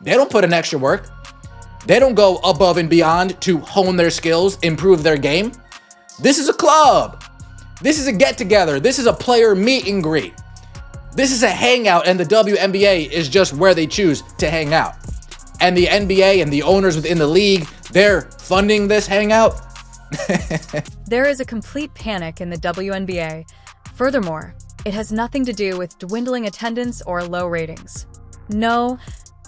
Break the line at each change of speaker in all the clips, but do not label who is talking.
They don't put in extra work. They don't go above and beyond to hone their skills, improve their game. This is a club. This is a get-together. This is a player meet and greet. This is a hangout, and the WNBA is just where they choose to hang out. And the NBA and the owners within the league, they're funding this hangout.
There is a complete panic in the WNBA. Furthermore, it has nothing to do with dwindling attendance or low ratings. No,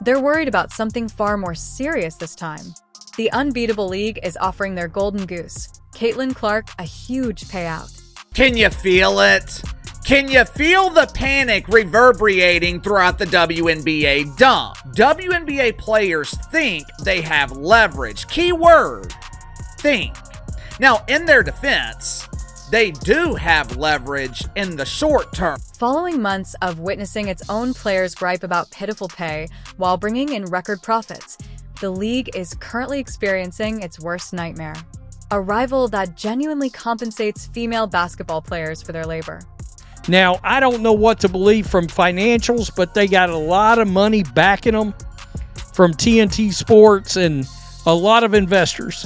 they're worried about something far more serious this time. The Unbeatable League is offering their golden goose, Caitlin Clark, a huge payout.
Can you feel it? Can you feel the panic reverberating throughout the WNBA dump? WNBA players think they have leverage. Keyword, think. Now, in their defense, they do have leverage in the short term.
Following months of witnessing its own players gripe about pitiful pay while bringing in record profits, the league is currently experiencing its worst nightmare. A rival that genuinely compensates female basketball players for their labor.
Now, I don't know what to believe from financials, but they got a lot of money backing them from TNT Sports and a lot of investors.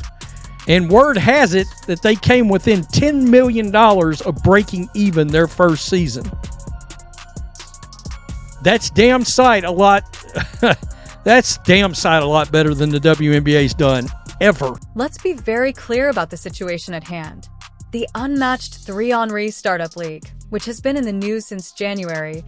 And word has it that they came within $10 million of breaking even their first season. That's damn sight a lot. That's damn sight a lot better than the WNBA's done, ever.
Let's be very clear about the situation at hand. The unmatched 3-on-3 startup league, which has been in the news since January,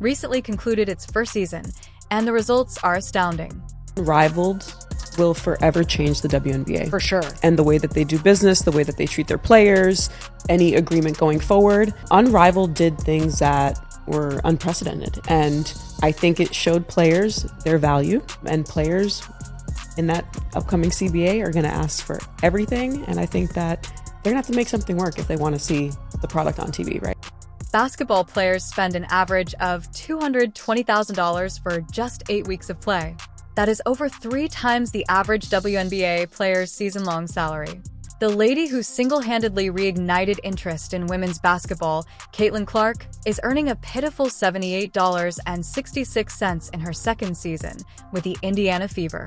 recently concluded its first season, and the results are astounding.
Unrivaled will forever change the WNBA.
For sure.
And the way that they do business, the way that they treat their players, any agreement going forward. Unrivaled did things that were unprecedented. And I think it showed players their value, and players in that upcoming CBA are going to ask for everything. And I think that they're going to have to make something work if they want to see the product on TV, right?
Basketball players spend an average of $220,000 for just 8 weeks of play. That is over 3 times the average WNBA player's season-long salary. The lady who single-handedly reignited interest in women's basketball, Caitlin Clark, is earning a pitiful $78.66 in her second season with the Indiana Fever.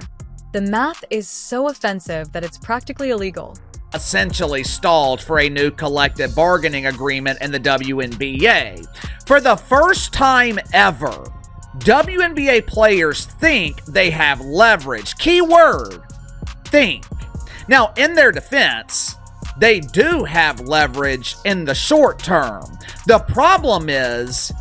The math is so offensive that it's practically illegal.
Essentially stalled for a new collective bargaining agreement in the WNBA. For the first time ever, WNBA players think they have leverage. Keyword, think. Now, in their defense, they do have leverage in the short term. The problem is,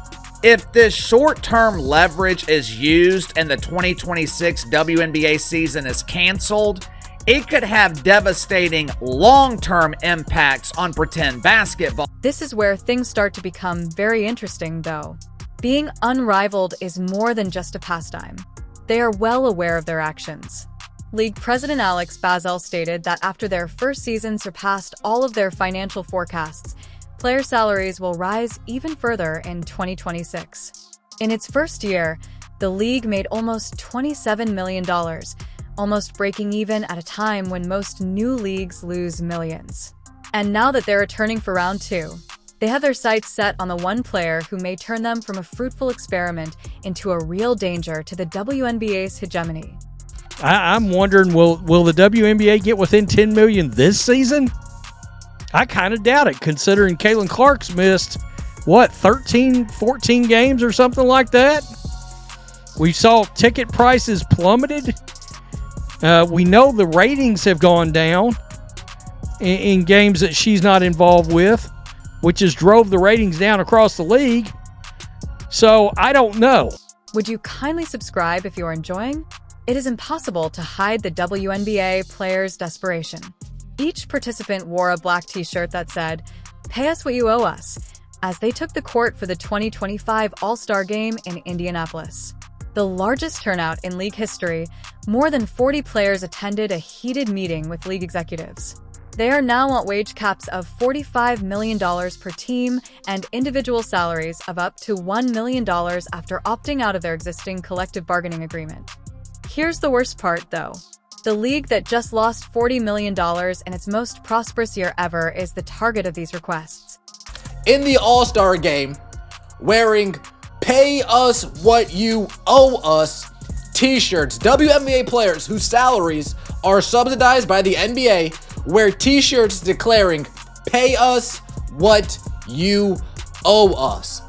if this short-term leverage is used and the 2026 WNBA season is canceled, it could have devastating long-term impacts on pretend basketball.
This is where things start to become very interesting, though. Being unrivaled is more than just a pastime. They are well aware of their actions. League President Alex Bazel stated that after their first season surpassed all of their financial forecasts, player salaries will rise even further in 2026. In its first year, the league made almost $27 million, almost breaking even at a time when most new leagues lose millions. And now that they're returning for round 2, they have their sights set on the one player who may turn them from a fruitful experiment into a real danger to the WNBA's hegemony.
I'm wondering, will the WNBA get within $10 million this season? I kind of doubt it, considering Caitlin Clark's missed, 13, 14 games or something like that? We saw ticket prices plummeted. We know the ratings have gone down in games that she's not involved with, which has drove the ratings down across the league. So I don't know.
Would you kindly subscribe if you're enjoying? It is impossible to hide the WNBA players' desperation. Each participant wore a black t-shirt that said, "Pay us what you owe us," as they took the court for the 2025 All-Star Game in Indianapolis. The largest turnout in league history, more than 40 players attended a heated meeting with league executives. They are now on wage caps of $45 million per team and individual salaries of up to $1 million after opting out of their existing collective bargaining agreement. Here's the worst part, though. The league that just lost $40 million in its most prosperous year ever is the target of these requests.
In the All-Star Game, wearing "Pay us what you owe us" t-shirts. WNBA players whose salaries are subsidized by the NBA wear t-shirts declaring, "Pay us what you owe us."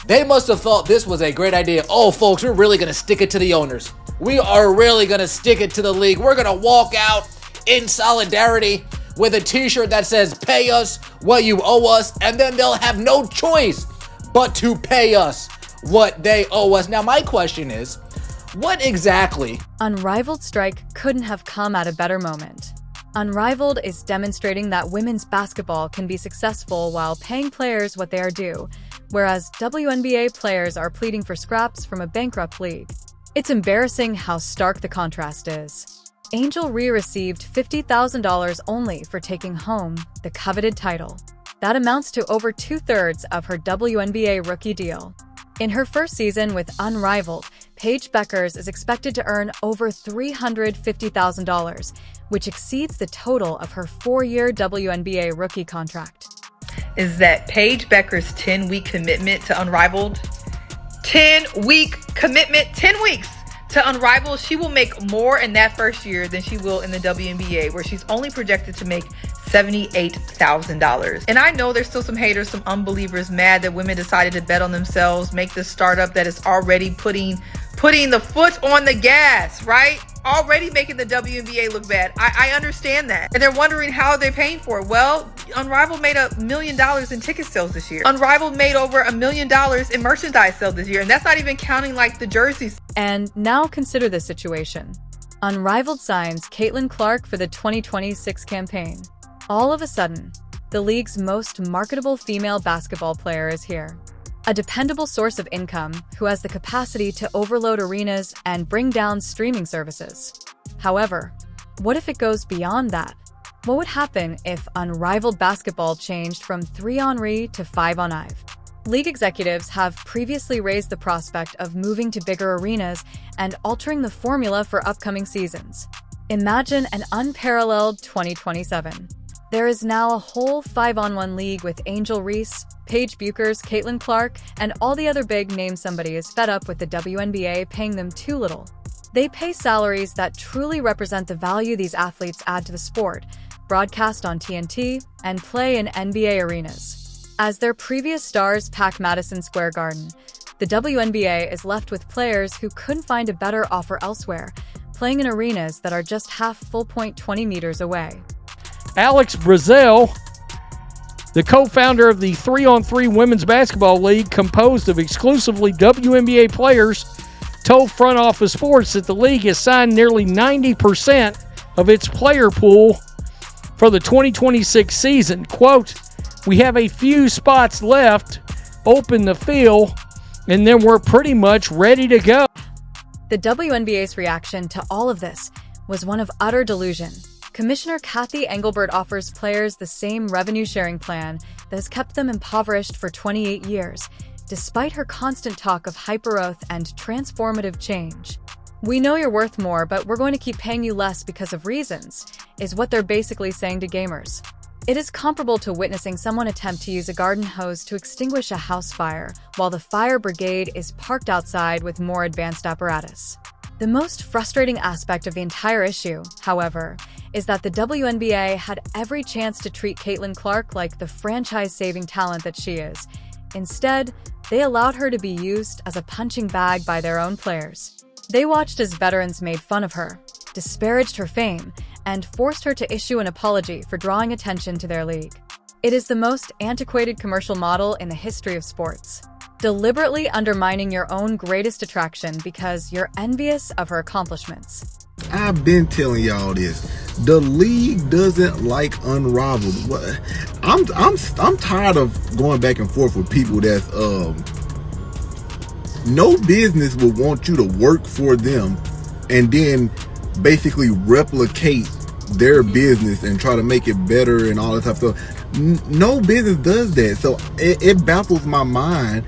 They must have thought this was a great idea. Oh, folks, we're really going to stick it to the owners. We are really going to stick it to the league. We're going to walk out in solidarity with a t-shirt that says, "Pay us what you owe us," and then they'll have no choice but to pay us what they owe us. Now, my question is, what exactly?
Unrivaled strike couldn't have come at a better moment. Unrivaled is demonstrating that women's basketball can be successful while paying players what they are due, whereas WNBA players are pleading for scraps from a bankrupt league. It's embarrassing how stark the contrast is. Angel Reese received $50,000 only for taking home the coveted title. That amounts to over 2/3 of her WNBA rookie deal. In her first season with Unrivaled, Paige Bueckers is expected to earn over $350,000, which exceeds the total of her 4-year WNBA rookie contract.
Is that Paige Bueckers' 10-week commitment to Unrivaled? 10-week commitment, 10 weeks to Unrivaled. She will make more in that first year than she will in the WNBA, where she's only projected to make $78,000. And I know there's still some haters, some unbelievers mad that women decided to bet on themselves, make this startup that is already putting the foot on the gas, right? Already making the WNBA look bad. I understand that. And they're wondering how they're paying for it. Well, Unrivaled made $1 million in ticket sales this year. Unrivaled made over $1 million in merchandise sales this year. And that's not even counting like the jerseys.
And now consider this situation. Unrivaled signs Caitlin Clark for the 2026 campaign. All of a sudden, the league's most marketable female basketball player is here. A dependable source of income who has the capacity to overload arenas and bring down streaming services. However, what if it goes beyond that? What would happen if Unrivaled basketball changed from 3-on-Re to 5-on-Ive? League executives have previously raised the prospect of moving to bigger arenas and altering the formula for upcoming seasons. Imagine an unparalleled 2027. There is now a whole 5-on-1 league with Angel Reese, Paige Bueckers, Caitlin Clark, and all the other big names somebody is fed up with the WNBA paying them too little. They pay salaries that truly represent the value these athletes add to the sport, broadcast on TNT, and play in NBA arenas. As their previous stars pack Madison Square Garden, the WNBA is left with players who couldn't find a better offer elsewhere, playing in arenas that are just half full point 20 meters away.
Alex Brazel, the co-founder of the 3-on-3 Women's Basketball League, composed of exclusively WNBA players, told Front Office Sports that the league has signed nearly 90% of its player pool for the 2026 season. Quote, "We have a few spots left open to fill, and then we're pretty much ready to go."
The WNBA's reaction to all of this was one of utter delusion. Commissioner Kathy Engelbert offers players the same revenue-sharing plan that has kept them impoverished for 28 years, despite her constant talk of hyper-growth and transformative change. "We know you're worth more, but we're going to keep paying you less because of reasons," is what they're basically saying to gamers. It is comparable to witnessing someone attempt to use a garden hose to extinguish a house fire, while the fire brigade is parked outside with more advanced apparatus. The most frustrating aspect of the entire issue, however, is that the WNBA had every chance to treat Caitlin Clark like the franchise-saving talent that she is. Instead, they allowed her to be used as a punching bag by their own players. They watched as veterans made fun of her, disparaged her fame, and forced her to issue an apology for drawing attention to their league. It is the most antiquated commercial model in the history of sports. Deliberately undermining your own greatest attraction because you're envious of her accomplishments.
I've been telling y'all this. The league doesn't like Unrivaled. I'm tired of going back and forth with people that's no business would want you to work for them and then basically replicate their business and try to make it better and all that type of stuff. No business does that. So it baffles my mind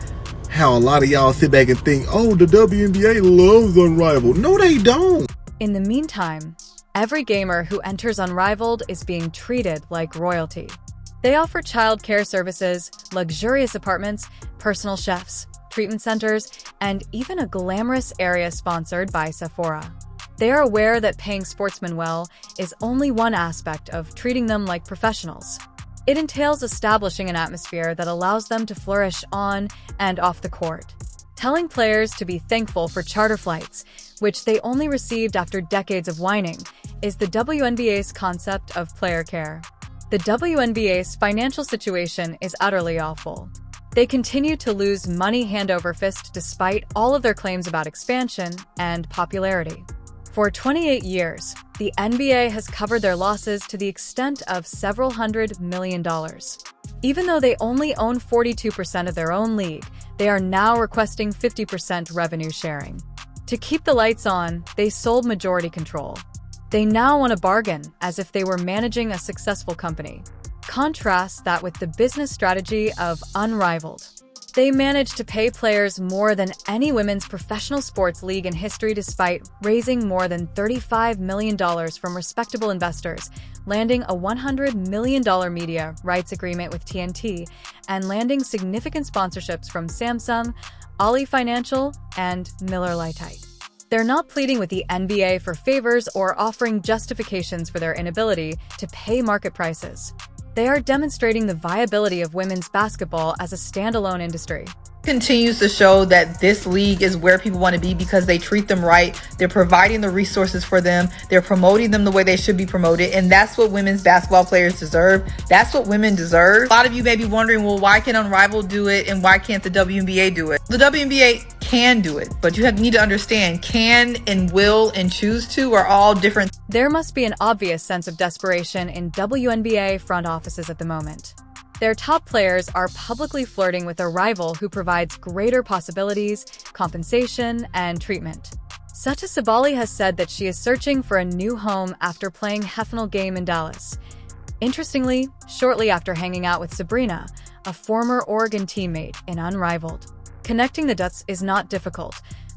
how a lot of y'all sit back and think, oh, the WNBA loves Unrivaled. No, they don't.
In the meantime, every gamer who enters Unrivaled is being treated like royalty. They offer childcare services, luxurious apartments, personal chefs, treatment centers, and even a glamorous area sponsored by Sephora. They are aware that paying sportsmen well is only one aspect of treating them like professionals. It entails establishing an atmosphere that allows them to flourish on and off the court. Telling players to be thankful for charter flights, which they only received after decades of whining, is the WNBA's concept of player care. The WNBA's financial situation is utterly awful. They continue to lose money hand over fist despite all of their claims about expansion and popularity. For 28 years, the NBA has covered their losses to the extent of several $100 million. Even though they only own 42% of their own league, they are now requesting 50% revenue sharing. To keep the lights on, they sold majority control. They now want a bargain as if they were managing a successful company. Contrast that with the business strategy of Unrivaled. They managed to pay players more than any women's professional sports league in history despite raising more than $35 million from respectable investors, landing a $100 million media rights agreement with TNT, and landing significant sponsorships from Samsung, Ali Financial, and Miller Lite. They're not pleading with the NBA for favors or offering justifications for their inability to pay market prices. They are demonstrating the viability of women's basketball as a standalone industry.
Continues to show that this league is where people want to be because they treat them right. They're providing the resources for them. They're promoting them the way they should be promoted. And that's what women's basketball players deserve. That's what women deserve. A lot of you may be wondering, well, why can Unrivaled do it and why can't the WNBA do it? The WNBA can do it, but you need to understand can and will and choose to are all different.
There must be an obvious sense of desperation in WNBA front offices at the moment. Their top players are publicly flirting with a rival who provides greater possibilities, compensation, and treatment. Sacha Sabali has said that she is searching for a new home after playing Hefnal game in Dallas. Interestingly, shortly after hanging out with Sabrina, a former Oregon teammate in Unrivaled. Connecting the dots is not difficult,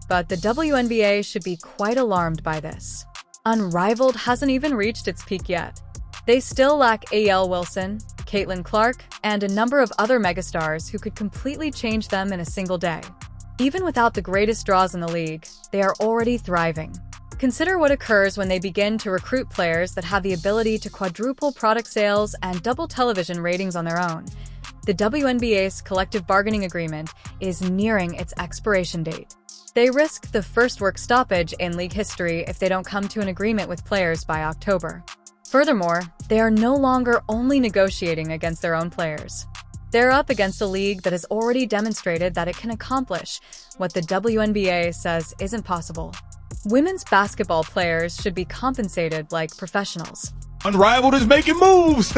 but the WNBA should be quite alarmed by this. Unrivaled hasn't even reached its peak yet. They still lack A.L. Wilson, Caitlin Clark, and a number of other megastars who could completely change them in a single day. Even without the greatest draws in the league, they are already thriving. Consider what occurs when they begin to recruit players that have the ability to quadruple product sales and double television ratings on their own. The WNBA's collective bargaining agreement is nearing its expiration date. They risk the first work stoppage in league history if they don't come to an agreement with players by October. Furthermore, they are no longer only negotiating against their own players. They're up against a league that has already demonstrated that it can accomplish what the WNBA says isn't possible. Women's basketball players should be compensated like professionals.
Unrivaled is making moves.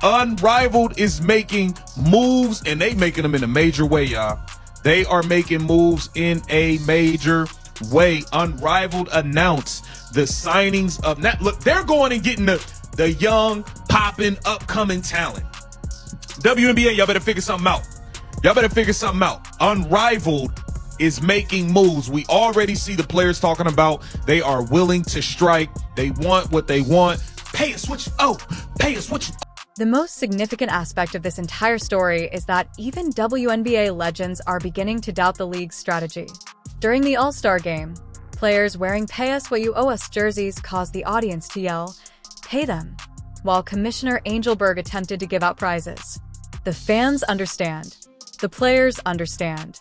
Unrivaled is making moves, and they making them in a major way, y'all. They are making moves in a major way. Unrivaled announced the signings of look, they're going and getting the young, popping, upcoming talent. WNBA, y'all better figure something out. Y'all better figure something out. Unrivaled is making moves. We already see the players talking about they are willing to strike. They want what they want. Pay us what you.
The most significant aspect of this entire story is that even WNBA legends are beginning to doubt the league's strategy. During the All-Star game, players wearing "Pay us what you owe us" jerseys caused the audience to yell, "Pay them," while Commissioner Angelberg attempted to give out prizes. The fans understand. The players understand.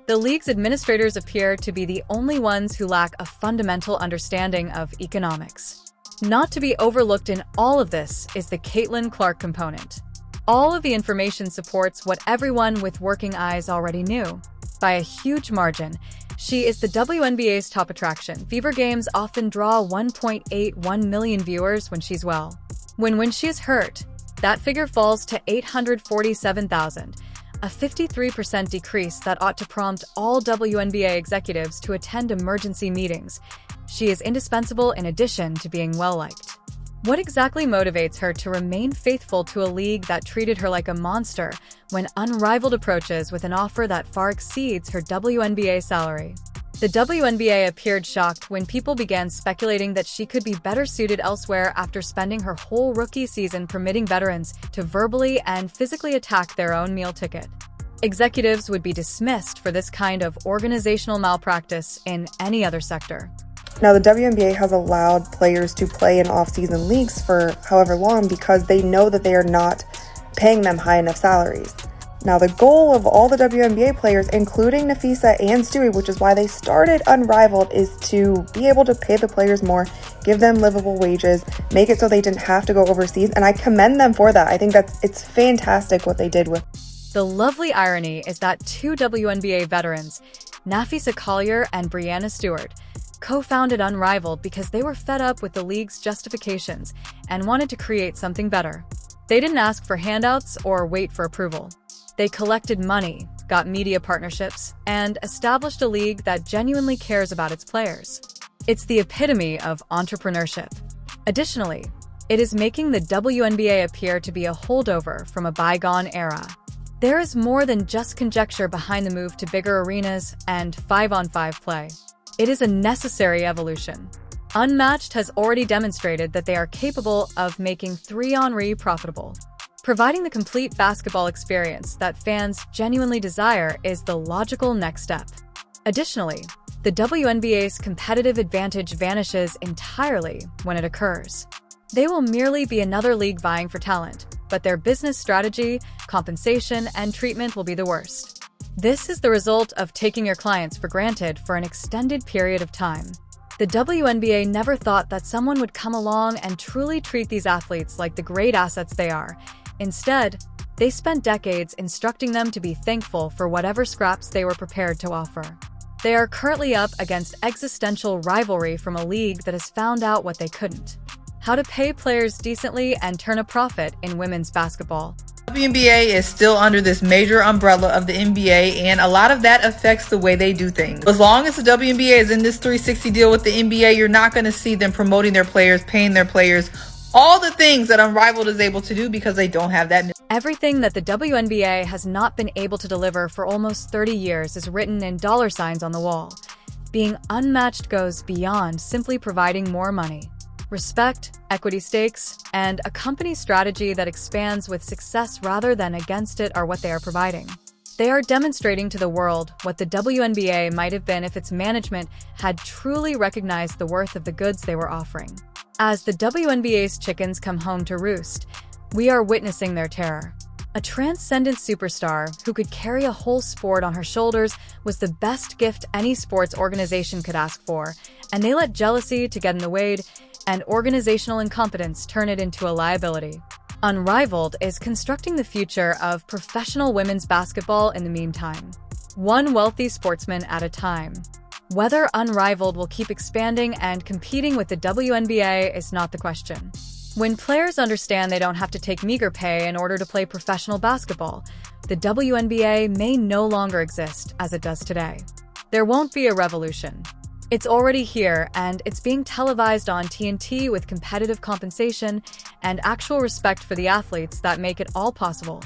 The league's administrators appear to be the only ones who lack a fundamental understanding of economics. Not to be overlooked in all of this is the Caitlin Clark component. All of the information supports what everyone with working eyes already knew. By a huge margin, she is the WNBA's top attraction. Fever games often draw 1.81 million viewers when she's well. When she is hurt, that figure falls to 847,000, a 53% decrease that ought to prompt all WNBA executives to attend emergency meetings. She is indispensable in addition to being well-liked. What exactly motivates her to remain faithful to a league that treated her like a monster when Unrivaled approaches with an offer that far exceeds her WNBA salary? The WNBA appeared shocked when people began speculating that she could be better suited elsewhere after spending her whole rookie season permitting veterans to verbally and physically attack their own meal ticket. Executives would be dismissed for this kind of organizational malpractice in any other sector.
Now, the WNBA has allowed players to play in off-season leagues for however long because they know that they are not paying them high enough salaries. Now, the goal of all the WNBA players, including Nafisa and Stewie, which is why they started Unrivaled, is to be able to pay the players more, give them livable wages, make it so they didn't have to go overseas, and I commend them for that. I think it's fantastic what they did with.
The lovely irony is that two WNBA veterans, Nafisa Collier and Brianna Stewart, co-founded Unrivaled because they were fed up with the league's justifications and wanted to create something better. They didn't ask for handouts or wait for approval. They collected money, got media partnerships, and established a league that genuinely cares about its players. It's the epitome of entrepreneurship. Additionally, it is making the WNBA appear to be a holdover from a bygone era. There is more than just conjecture behind the move to bigger arenas and 5-on-5 play. It is a necessary evolution. Unmatched has already demonstrated that they are capable of making 3-on-3 profitable. Providing the complete basketball experience that fans genuinely desire is the logical next step. Additionally, the WNBA's competitive advantage vanishes entirely when it occurs. They will merely be another league vying for talent, but their business strategy, compensation, and treatment will be the worst. This is the result of taking your clients for granted for an extended period of time. The WNBA never thought that someone would come along and truly treat these athletes like the great assets they are. Instead, they spent decades instructing them to be thankful for whatever scraps they were prepared to offer. They are currently up against existential rivalry from a league that has found out what they couldn't: how to pay players decently and turn a profit in women's basketball.
WNBA is still under this major umbrella of the NBA, and a lot of that affects the way they do things. As long as the WNBA is in this 360 deal with the NBA, you're not going to see them promoting their players, paying their players, all the things that Unrivaled is able to do because they don't have that.
Everything that the WNBA has not been able to deliver for almost 30 years is written in dollar signs on the wall. Being unmatched goes beyond simply providing more money. Respect, equity stakes, and a company strategy that expands with success rather than against it are what they are providing. They are demonstrating to the world what the WNBA might have been if its management had truly recognized the worth of the goods they were offering. As the WNBA's chickens come home to roost, we are witnessing their terror. A transcendent superstar who could carry a whole sport on her shoulders was the best gift any sports organization could ask for, and they let jealousy to get in the way and organizational incompetence turn it into a liability. Unrivaled is constructing the future of professional women's basketball in the meantime, one wealthy sportsman at a time. Whether Unrivaled will keep expanding and competing with the WNBA is not the question. When players understand they don't have to take meager pay in order to play professional basketball, the WNBA may no longer exist as it does today. There won't be a revolution. It's already here, and it's being televised on TNT with competitive compensation and actual respect for the athletes that make it all possible.